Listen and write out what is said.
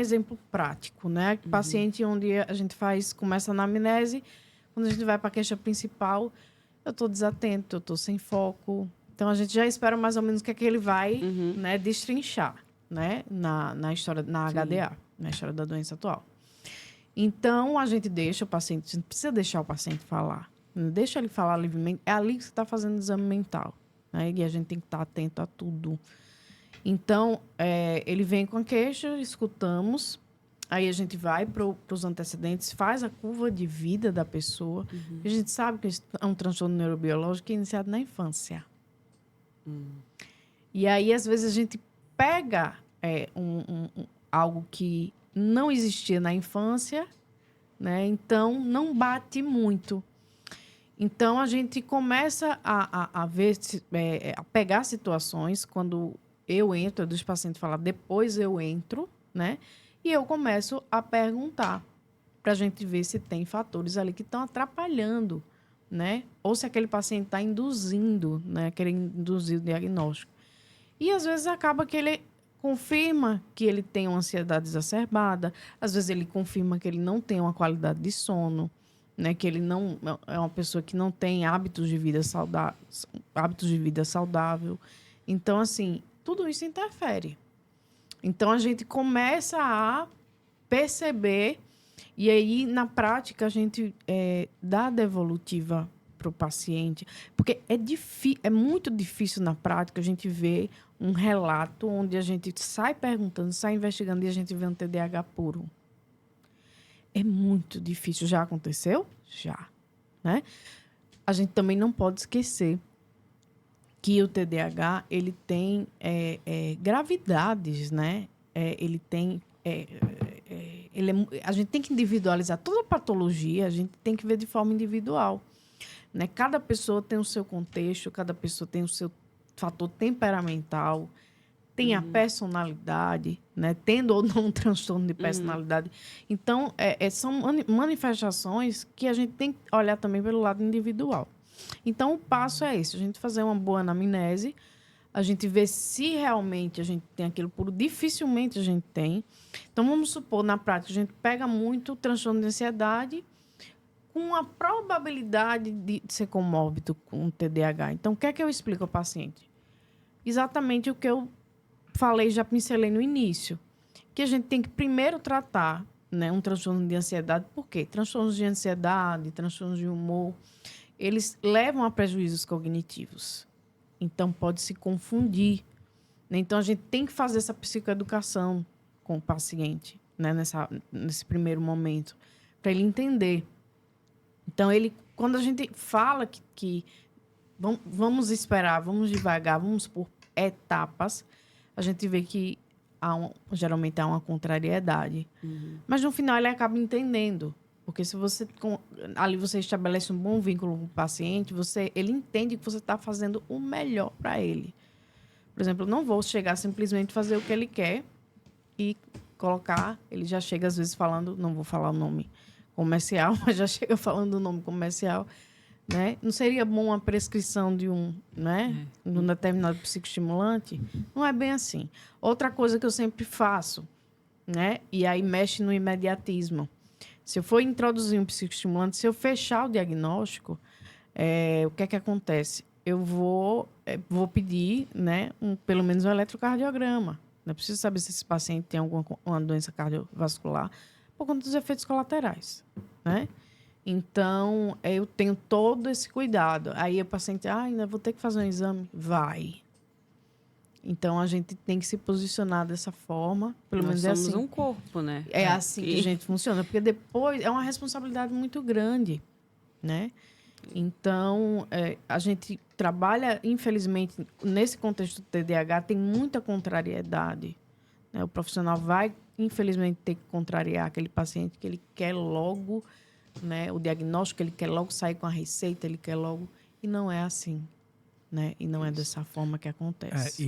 exemplo prático, né? Paciente onde a gente começa na anamnese, quando a gente vai para a queixa principal, eu estou desatento, eu estou sem foco. Então, a gente já espera mais ou menos o que é que ele vai né, destrinchar, né? Na história, na HDA, na história da doença atual. Então, a gente deixa o paciente, a gente precisa deixar o paciente falar. Deixa ele falar livremente. É ali que você está fazendo o exame mental, né? E a gente tem que estar atento a tudo. Então, ele vem com a queixa, escutamos, aí a gente vai para os antecedentes, faz a curva de vida da pessoa. A gente sabe que é um transtorno neurobiológico que é iniciado na infância. E aí, às vezes, a gente pega algo que não existia na infância, né? Então, não bate muito. Então, a gente começa a ver, a pegar situações quando eu entro, dos pacientes falar, depois eu entro, né? E eu começo a perguntar para a gente ver se tem fatores ali que estão atrapalhando, né? Ou se aquele paciente está induzindo, né? Querendo induzir o diagnóstico. E, às vezes, acaba que ele confirma que ele tem uma ansiedade exacerbada, às vezes ele confirma que ele não tem uma qualidade de sono, né? Que ele não é uma pessoa que não tem hábitos de vida saudável. Então, assim, tudo isso interfere. Então, a gente começa a perceber e aí, na prática, a gente dá a devolutiva para o paciente, porque é muito difícil na prática a gente ver um relato onde a gente sai perguntando, sai investigando e a gente vê um TDAH puro. É muito difícil. Já aconteceu? Já. Né? A gente também não pode esquecer que o TDAH ele tem gravidades, né? Ele tem... a gente tem que individualizar toda a patologia, a gente tem que ver de forma individual. Né? Cada pessoa tem o seu contexto, cada pessoa tem o seu fator temperamental, tem a personalidade, né? Tendo ou não um transtorno de personalidade. Então, são manifestações que a gente tem que olhar também pelo lado individual. Então, o passo é esse, a gente fazer uma boa anamnese, a gente vê se realmente a gente tem aquilo puro, dificilmente a gente tem. Então, vamos supor, na prática, a gente pega muito transtorno de ansiedade com a probabilidade de ser comórbido com TDAH. Então, o que é que eu explico ao paciente? Exatamente o que eu falei, já pincelei no início. Que a gente tem que primeiro tratar, né, um transtorno de ansiedade. Por quê? Transtornos de ansiedade, transtornos de humor, eles levam a prejuízos cognitivos. Então, pode se confundir. Né? Então, a gente tem que fazer essa psicoeducação com o paciente, né, nesse primeiro momento, para ele entender. Então, quando a gente fala que vamos esperar, vamos devagar, vamos por etapas, a gente vê que geralmente há uma contrariedade. Mas, no final, ele acaba entendendo. Porque se ali você estabelece um bom vínculo com o paciente, ele entende que você está fazendo o melhor para ele. Por exemplo, eu não vou chegar simplesmente fazer o que ele quer e colocar... Ele já chega, às vezes, falando... Não vou falar o nome comercial, mas já chega falando o nome comercial, né? Não seria bom uma prescrição de um determinado psicoestimulante? Não é bem assim. Outra coisa que eu sempre faço, né? E aí mexe no imediatismo. Se eu for introduzir um psicoestimulante, se eu fechar o diagnóstico, o que é que acontece? Eu vou pedir, né, pelo menos um eletrocardiograma. Eu preciso saber se esse paciente tem uma doença cardiovascular por conta dos efeitos colaterais, né? Então, eu tenho todo esse cuidado. Aí o paciente, ainda vou ter que fazer um exame? Vai. Então, a gente tem que se posicionar dessa forma. Pelo menos Nós somos assim. um corpo, né? É assim que a gente funciona. Porque depois é uma responsabilidade muito grande, né? Então, a gente trabalha, infelizmente, nesse contexto do TDAH, tem muita contrariedade. Né? O profissional vai, infelizmente, ter que contrariar aquele paciente que ele quer logo, né, o diagnóstico, ele quer logo sair com a receita, ele quer logo... E não é assim, né? E não é dessa forma que acontece.